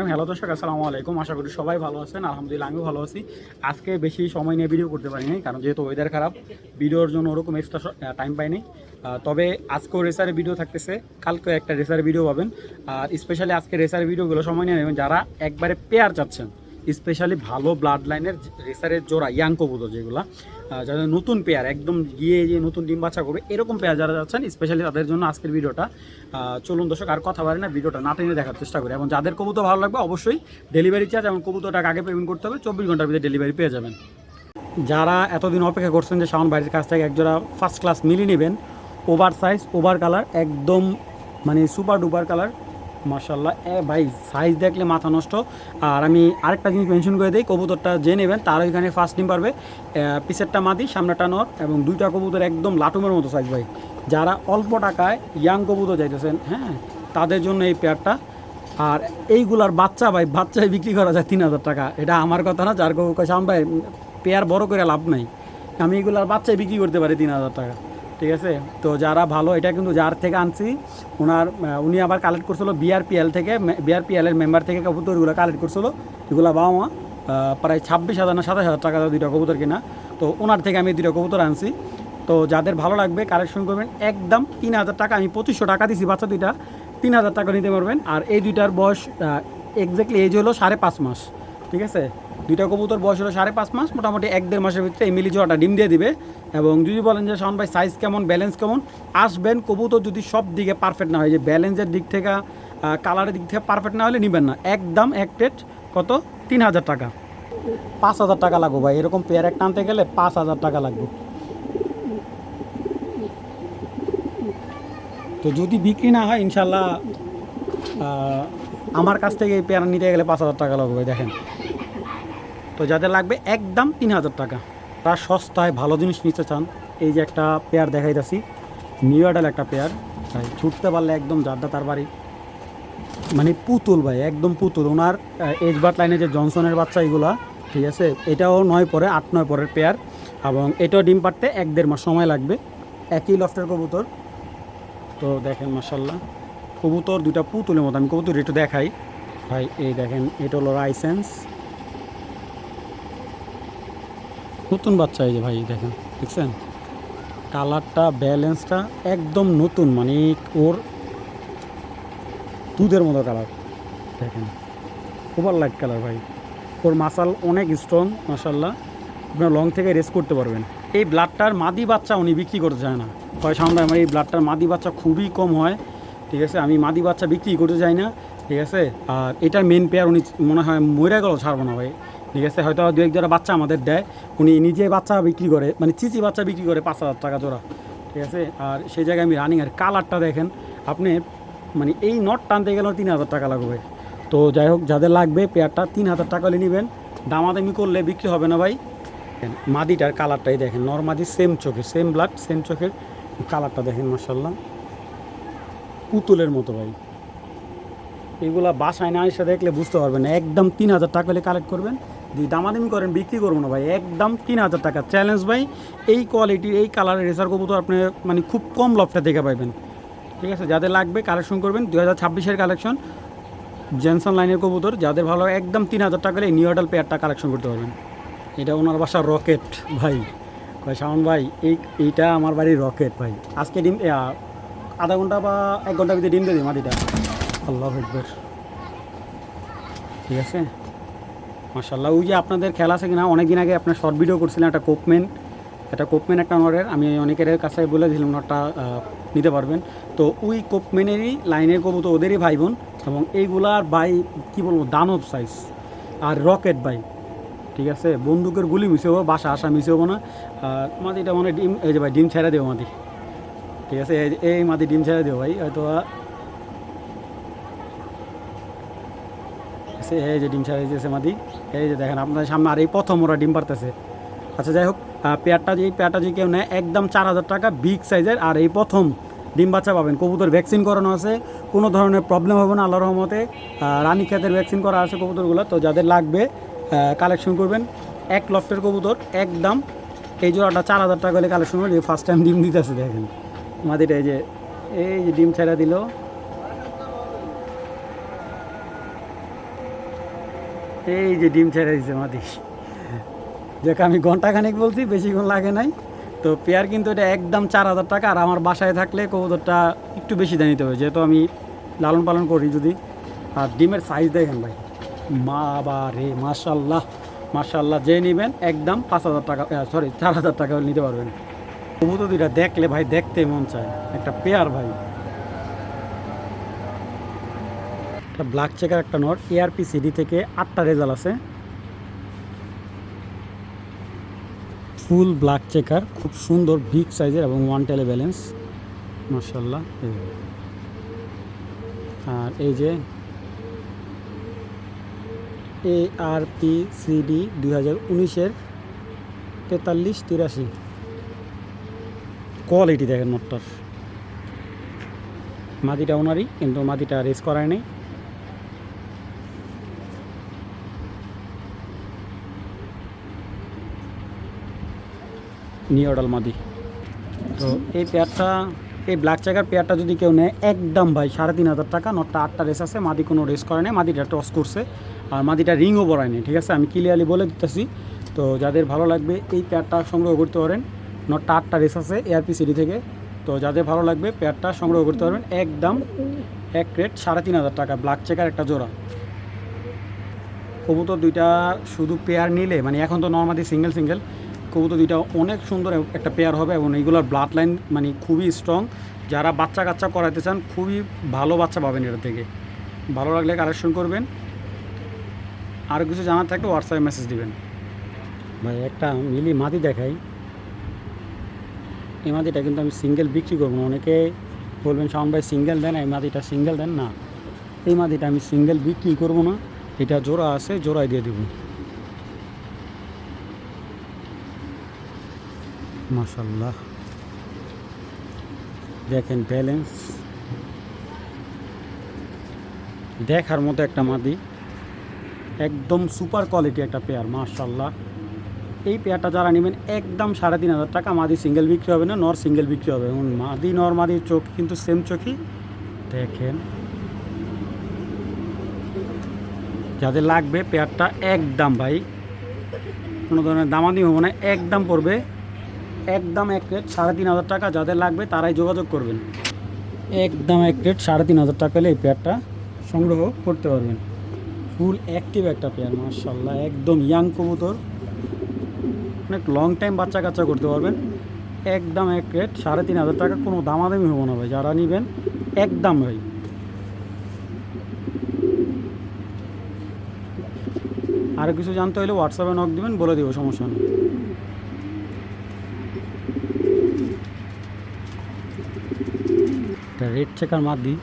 রাহিম। Hello দর্শক, আসসালামু আলাইকুম। আশা করি সবাই ভালো আছেন। আলহামদুলিল্লাহ আমিও ভালো আছি। আজকে বেশি সময় নিয়ে ভিডিও করতে পারিনি, কারণ যেহেতু ওয়েদার খারাপ, ভিডিওর জন্য ওরকম এক্সট্রা টাইম পাইনি। তবে আজকেও রেসারের ভিডিও থাকতেছে, কালকেও একটা রেসারের ভিডিও পাবেন। আর স্পেশালি আজকে রেসারের ভিডিওগুলো সময় নিয়ে নেবেন যারা একবারে পেয়ার চাচ্ছেন, স্পেশালি ভালো ব্লাড লাইনের রেসারের জোড়া ইয়াং কবুতর, যেগুলো যাদের নতুন পেয়ার একদম গিয়ে যে নতুন ডিম বাচ্চা করবে এরকম পেয়ার যারা যাচ্ছেন, স্পেশালি তাদের জন্য আজকের ভিডিওটা। চলুন দর্শক, আর কথা বলে না, ভিডিওটা না টেনে দেখার চেষ্টা করি। এবং যাদের কবুতর ভালো লাগবে অবশ্যই ডেলিভারি চার্জ এবং কবুতরটাকে আগে পেমেন্ট করতে হবে, 24 ঘন্টার ভিতরে ডেলিভারি পেয়ে যাবেন। যারা এতদিন অপেক্ষা করছেন যে শাওন ভাইয়ের কাছ থেকে একজোড়া ফার্স্ট ক্লাস মিলি নেবেন, ওভার সাইজ ওভার কালার, একদম মানে সুপার ডুপার কালার, মাশাল্লাহ ভাই সাইজ দেখলে মাথা নষ্ট। আর আমি আরেকটা জিনিস মেনশন করে দিই, কবুতরটা যে নেবেন তার ওইখানে ফার্স্ট ডিম পারবে, পিছেরটা মাদি সামনেটা নর, এবং দুইটা কবুতর একদম লাটুমের মতো সাইজ ভাই। যারা অল্প টাকায় ইয়াং কবুতর যাইতেছেন, হ্যাঁ, তাদের জন্য এই পেয়ারটা। আর এইগুলার বাচ্চা ভাই, বাচ্চায় বিক্রি করা যায় 3000 টাকা। এটা আমার কথা না, যার শাওন ভাই পেয়ার বড় করে লাভ নাই, আমি এগুলার বাচ্চায় বিক্রি করতে পারি 3000 টাকা, ঠিক আছে। তো যারা ভালো, এটা কিন্তু যার থেকে আনছি উনি আবার কালেক্ট করছিল বিআরপিএল থেকে, বিআরপিএলের মেম্বার থেকে কবুতরগুলো কালেক্ট করছিল। এগুলো বাবা মা প্রায় 26,000 না 27,000 টাকা দুইটা কবুতর কিনা। তো ওনার থেকে আমি দুইটা কবুতর আনছি। তো যাদের ভালো লাগবে কালেকশন করবেন, একদম 3000 টাকা। আমি 2500 টাকা দিছি বাচ্চা দুইটা, 3000 টাকা নিতে পারবেন। আর এই দুইটার বয়স এক্স্যাক্টলি এজ হলো 5.5 মাস, ঠিক আছে। দুইটা কবুতর বয়স হলো 5.5 মাস, মোটামুটি 1-1.5 মাসের ভিতরে এই মিলি জোড়াটা ডিম দিয়ে দিবে। এবং যদি বলেন যে শাওন ভাই সাইজ কেমন, ব্যালেন্স কেমন, আসবেন। কবুতর যদি সব দিকে পারফেক্ট না হয়, যে ব্যালেন্সের দিক থেকে কালারের দিক থেকে পারফেক্ট না হলে নেবেন না। একদম এক প্লেট কত, 3000 টাকা। 5000 টাকা লাগবে ভাই, এরকম পেয়ার একটা আনতে গেলে 5000 টাকা লাগবে। তো যদি বিক্রি না হয় ইনশাল্লাহ আমার কাছ থেকে এই পেয়ার নিতে গেলে 5000 টাকা লাগবে দেখেন। তো যাদের লাগবে একদম 3000 টাকা, তার সস্তায় ভালো জিনিস নিতে চান, এই যে একটা পেয়ার দেখাইতেছি, নিউ অ্যাডাল একটা পেয়ার ভাই, ছুটতে পারলে একদম যারটা তার বাড়ি, মানে পুতুল ভাই, একদম পুতুল। ওনার এজবার্ট লাইনে যে জনসনের বাচ্চা এগুলা, ঠিক আছে। এটাও 9 পরে 8-9 পরের পেয়ার, এবং এটাও ডিম পাড়তে 1-1.5 মাস সময় লাগবে। একই লফটের কবুতর। তো দেখেন মাশাল্লাহ, কবুতর দুটা পুতুলের মতো। আমি কবুতর একটু দেখাই ভাই, এই দেখেন, এটা হলো লাইসেন্স নতুন বাচ্চা, এই যে ভাই দেখেন, দেখছেন কালারটা, ব্যালেন্সটা একদম নতুন, মানে ওর দুধের মতো কালার দেখেন, ওভার লাইট কালার ভাই। ওর মাসাল অনেক স্ট্রং মাশাল্লাহ, আপনার লং থেকে রেস করতে পারবেন। এই ব্লাডটার মাদি বাচ্চা উনি বিক্রি করতে চায় না, হয় সামনে আমার এই ব্লাডটার মাদি বাচ্চা খুবই কম হয়, ঠিক আছে। আমি মাদি বাচ্চা বিক্রি করতে চাই না, ঠিক আছে। আর এটার মেন পেয়ার উনি মনে হয় মরে গেলেও ছাড়বো না ভাই, ঠিক আছে। হয়তো দু এক জোড়া বাচ্চা আমাদের দেয়, উনি নিজে বাচ্চা বিক্রি করে, মানে চিচি বাচ্চা বিক্রি করে 5000 টাকা জোড়া, ঠিক আছে। আর সেই জায়গায় আমি রানিং, আর কালারটা দেখেন আপনি, মানে এই নট টানতে গেলেও 3000 টাকা লাগবে। তো যাই হোক, যাদের লাগবে পেয়ারটা 3000 টাকা হলে নেবেন, দামাদামি করলে বিক্রি হবে না ভাই। মাদিটার কালারটাই দেখেন, নরমাদি সেম চোখের, সেম ব্লাড সেম চোখের, কালারটা দেখেন মাশাল্লাহ, পুতুলের মতো ভাই। এগুলা বাসায় না এসে দেখলে বুঝতে পারবেন না। একদম 3000 টাকা হলে কালেক্ট করবেন, যদি দামাদামি করেন বিক্রি করবো না ভাই, একদম 3000 টাকা চ্যালেঞ্জ ভাই। এই কোয়ালিটির এই কালারের রেসার কবুতর আপনি মানে খুব কম লফটে দেখে পাইবেন, ঠিক আছে। যাদের লাগবে কালেকশন করবেন, 2026-এর কালেকশন, জেনসন লাইনের কবুতর। যাদের ভালো, একদম 3000 টাকা হলে নিউ অ্যাডাল পেয়ারটা কালেকশন করতে পারবেন। এটা ওনার বাসার রকেট ভাই, শাওন ভাই এইটা আমার বাড়ির রকেট ভাই। আজকে ডিম আধা ঘন্টা বা 1 ঘন্টার ভিতরে ডিম দিয়ে দিই মাদিটা। আল্লাহ আকবার, ঠিক আছে মাশাল্লাহ। ওই যে আপনাদের খেলা আছে কিনা, অনেক দিন আগে আপনার শর্ট ভিডিও করছিলেন, একটা কোপমেন একটা নরের, আমি অনেকের কাছে বলে দিলাম নটটা নিতে পারবেন। তো ওই কোপমেনেরই লাইনের কবুতর, ওদেরই ভাই বোন, এবং এইগুলার ভাই কী বলবো, দানব সাইজ। আর রকেট ভাই, ঠিক আছে, বন্দুকের গুলি মিশে হবো, বাসা আসা মিশে হবো না। আর মাদিটা মানে ডিম, এই যে ভাই ডিম ছেড়ে দেবো মাদি, ঠিক আছে। এই মাদি ডিম ছেড়ে দেবো ভাই, হয়তো এই যে ডিম ছেড়ে দিয়েছে মাদি, এই যে দেখেন আপনাদের সামনে। আর এই প্রথম ওরা ডিম পারতেছে। আচ্ছা যাই হোক, পেয়ারটা যদি কেউ নেয়, একদম 4000 টাকা, বিগ সাইজের। আর এই প্রথম ডিম বাচ্চা পাবেন, কবুতর ভ্যাকসিন করানো আছে, কোনো ধরনের প্রবলেম হবে না আল্লাহর রহমতে। রানী খেতের ভ্যাকসিন করা আছে কবুতরগুলো। তো যাদের লাগবে কালেকশন করবেন, এক লফটের কবুতর, একদম এই জোড়াটা 4000 টাকা হলে কালেকশন করবেন। ফার্স্ট টাইম ডিম দিতেছে দেখেন মাদিটা, এই যে ডিম ছেড়ে দিল, এই যে ডিম ছেড়ে দিচ্ছে মাদি, যাকে আমি ঘন্টাখানেক বলছি, বেশিক্ষণ লাগে নাই। তো পেয়ার কিন্তু এটা একদম 4,000 টাকা। আর আমার বাসায় থাকলে কবুতরটা একটু বেশি দাম নিতে হবে, যেহেতু আমি লালন পালন করি যদি। আর ডিমের সাইজ দেখেন ভাই, মা বা রে, মাশাল্লাহ মাশাল্লাহ। যে নেবেন একদম 5,000 টাকা, সরি 4,000 টাকা হলে নিতে পারবেন। কবুতর দুইটা দেখলে ভাই দেখতে মন চায়, একটা পেয়ার ভাই। একটা ব্ল্যাক চেকার একটা নট, এআরপি সিডি থেকে 8টা রেজাল্ট আছে, ফুল ব্ল্যাক চেকার, খুব সুন্দর বিগ সাইজের এবং ওয়ান টেলে ব্যালেন্স মাশাল্লাহ। আর এই যে এআরপি সিডি 2019-এর 4383, কোয়ালিটি দেখেন নটটার। মাদিটা ওনারই, কিন্তু মাদিটা রেস করায় নেই। নিউডাল মাদি। তো এই পেয়ারটা, এই ব্ল্যাক চেকার পেয়ারটা যদি কেউ নেয় একদম ভাই 3,500 টাকা। নটটা 8টা রেস আছে, মাদি কোনো রেস করে নেই, মাদিটা টস করছে আর মাদিটা রিংও বড়ায় নেই, ঠিক আছে, আমি ক্লিয়ারলি বলে দিতেছি। তো যাদের ভালো লাগবে এই পেয়ারটা সংগ্রহ করতে পারেন। নটটা 8টা রেস আছে এআরপি সিডি থেকে। তো যাদের ভালো লাগবে পেয়ারটা সংগ্রহ করতে পারবেন একদম এক রেট 3,500 টাকা, ব্ল্যাক চেকার একটা জোড়া। কবুতর দুইটা শুধু পেয়ার নিলে, মানে এখন তো নর্মালি সিঙ্গেল সিঙ্গেল, কবুতর দুইটা অনেক সুন্দর একটা পেয়ার হবে এবং এইগুলোর ব্লাড লাইন মানে খুবই স্ট্রং। যারা বাচ্চা কাচ্চা করাতে চান খুবই ভালো বাচ্চা পাবেন এটা থেকে। ভালো লাগলে কালেকশন করবেন। আরও কিছু জানার থাকলে হোয়াটসঅ্যাপে মেসেজ দিবেন। ভাই একটা মিলি মাদি দেখাই। এই মাদিটা কিন্তু আমি সিঙ্গেল বিক্রি করবো না। অনেকে বলবেন শাওন ভাই সিঙ্গেল দেন, এই মাদিটা সিঙ্গেল দেন না। এই মাদিটা আমি সিঙ্গেল বিক্রি করবো না, এটা জোড়া আছে, জোড়ায় দিয়ে দেবো। মাশাল্লাহ দেখেন ব্যালেন্স, দেখার মতো একটা মাদি, একদম সুপার কোয়ালিটি একটা পেয়ার মাশাল্লাহ। এই পেয়ারটা যারা নেবেন একদম 3,500 টাকা। মাদি সিঙ্গেল বিক্রি হবে না, নর সিঙ্গেল বিক্রি হবে। এবং মাদি নর মাদির চোখ কিন্তু সেম চোখই দেখেন। যাদের লাগবে পেয়ারটা একদম ভাই কোনো ধরনের দামাদি হবে না, একদম পড়বে একদম এক রেট 3,500 টাকা। যাদের লাগবে তারাই যোগাযোগ করবেন। একদম এক রেট 3,500 টাকা হলে এই পেয়ারটা সংগ্রহ করতে পারবেন। ফুল অ্যাক্টিভ একটা পেয়ার মাশাল্লাহ, একদম ইয়াং কবুতর, অনেক লং টাইম বাচ্চা কাচ্চা করতে পারবেন। একদম এক রেট 3,500 টাকা, কোনো দামাদামি হবো না ভাই। যারা নেবেন একদম ভাই। আরও কিছু জানতে হলে হোয়াটসঅ্যাপে নক দিবেন, বলে দেবো, সমস্যা নেই। একটা রেড চেকার মাদি,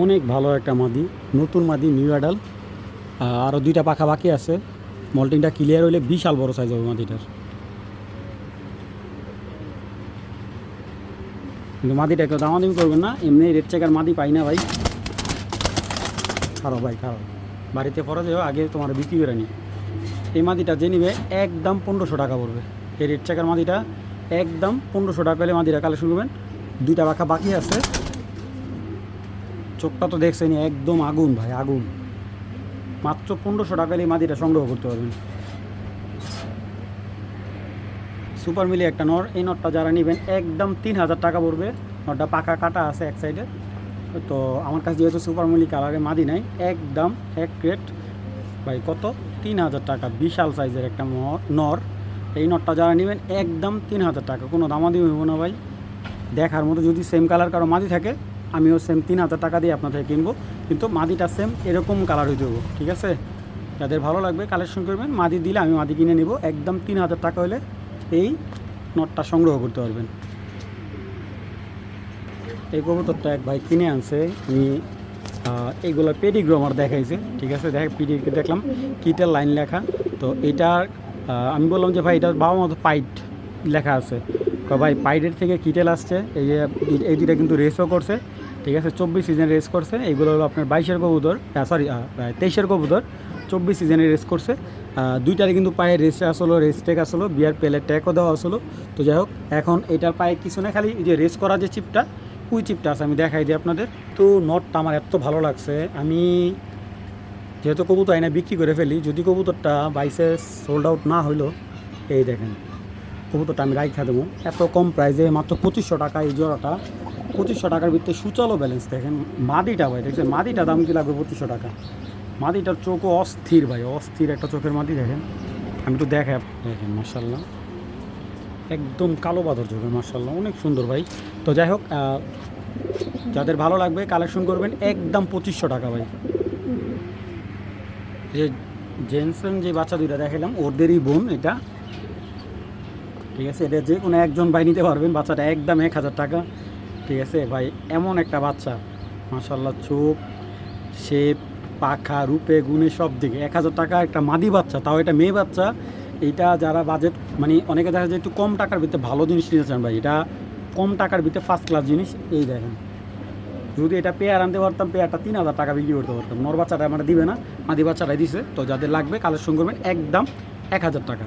অনেক ভালো একটা মাদি, নতুন মাদি, নিউ অ্যাডাল। আরও 2টা পাখা বাকি আছে, মল্টিংটা ক্লিয়ার হইলে বিশাল বড় সাইজ হবে মাদিটার। কিন্তু মাদিটা কেউ দামাদামি করবেন না, এমনি রেড চেকার মাদি পাই না ভাই। খারাপ ভাই খারাপ, বাড়িতে পরে যাও, আগে তোমার বিক্রি করে নি। এই মাদিটা যে নিবে একদম 1,500 টাকা পড়বে। এই রেড চেকার মাদিটা একদম 1,500 টাকা হলে মাদিটা কালেকশন করবেন। 2টা পাখা বাকি আছে, চোখটা তো দেখছেনি, একদম আগুন ভাই আগুন। মাত্র 1,500 টাকা হলে এই মাদিটা সংগ্রহ করতে পারবেন। সুপার মিলি একটা নর, এই নটটা যারা নেবেন একদম 3,000 টাকা পড়বে। নটটা পাকা কাটা আছে এক সাইডে। তো আমার কাছে যেহেতু সুপার মিলি কালারে মাদি নাই, একদম এক রেট ভাই কত, 3,000 টাকা। বিশাল সাইজের একটা নর। এই নটটা যারা নেবেন একদম 3,000 টাকা, কোনো দামাদি হইব না ভাই। দেখার মতো যদি সেম কালার কারো মাদি থাকে, আমিও সেম 3,000 টাকা দিয়ে আপনার থেকে কিনবো, কিন্তু মাদিটা সেম এরকম কালার হইতে দেবো, ঠিক আছে। যাদের ভালো লাগবে কালেকশন করবেন, মাদি দিলে আমি মাদি কিনে নিব। একদম 3,000 টাকা হলে এই নটটা সংগ্রহ করতে পারবেন। এই কবুতরটা এক ভাই কিনে আনছে, আমি এইগুলো পেডিগ্রো আমার দেখাইছে, ঠিক আছে। পেডিগ্রো দেখলাম কিটের লাইন লেখা। তো এটার আমি বললাম যে ভাই এটার বাবা মতো পাইট লেখা আছে। তো ভাই পাইটের থেকে কিটেল আসছে। এই দুইটা কিন্তু রেসও করছে, ঠিক আছে। 24 সিজন রেস করছে। এইগুলো হলো আপনার 22-এর কবুতর, সরি 23-এর কবুতর, 24 সিজনে রেস করছে। দুইটারে কিন্তু পায়ে রেসে আসলো, রেস ট্যাগ আসলো, বিয়ার পেলে ট্যাগও দেওয়া আসলো। তো যাই হোক, এখন এটার পায়ে কিছু না, খালি যে রেস করা যে চিপটা, কুই চিপটা আছে, আমি দেখাই দিই আপনাদের। তো নটটা আমার এত ভালো লাগছে, আমি যেহেতু কবুতর আইনা বিক্রি করে ফেলি, যদি কবুতরটা বাইসেস সোল্ড আউট না হইলো, এই দেখেন কবুতরটা আমি রাইখা দেবো এত কম প্রাইসে, মাত্র 2500 টাকা এই জোড়াটা। 2500 টাকার ভিতরে সুচালো ব্যালেন্স দেখেন। মাদিটা ভাই দেখছেন, মাদিটা দাম কি লাগবে 2500 টাকা। মাদিটার চোখও অস্থির ভাই, অস্থির একটা চোখের মাদি দেখেন। আমি তো দেখেন মার্শাল্লাহ, একদম কালো বাঁদর চোখের মার্শাল্লাহ, অনেক সুন্দর ভাই। তো যাই হোক, যাদের ভালো লাগবে কালেকশন করবেন, একদম 2500 টাকা ভাই। যে জেন্টসেন যে বাচ্চা দুইটা দেখালাম ওদেরই বোন এটা, ঠিক আছে। এটা যে কোনো একজন ভাই নিতে পারবেন, বাচ্চাটা একদম 1000 টাকা, ঠিক আছে ভাই। এমন একটা বাচ্চা মাশাল্লাহ, চোখ শেপ পাখা রূপে গুণে সব দিকে 1000 টাকা একটা মাদি বাচ্চা, তাও এটা মেয়ে বাচ্চা। এইটা যারা বাজেট মানে অনেকে দেখা যায় একটু কম টাকার ভিতরে ভালো জিনিস নিতে চান ভাই, এটা কম টাকার ভিতরে ফার্স্ট ক্লাস জিনিস। এই দেখেন, যদি এটা পেয়ার আনতে পারতাম, পেয়ারটা 3000 টাকা বিক্রি করতে পারতাম। নর বাচ্চাটা আমার দিবে না, মাদি বাচ্চাটাই দিছে। তো যাদের লাগবে কালেকশন করবেন, একদম 1000 টাকা।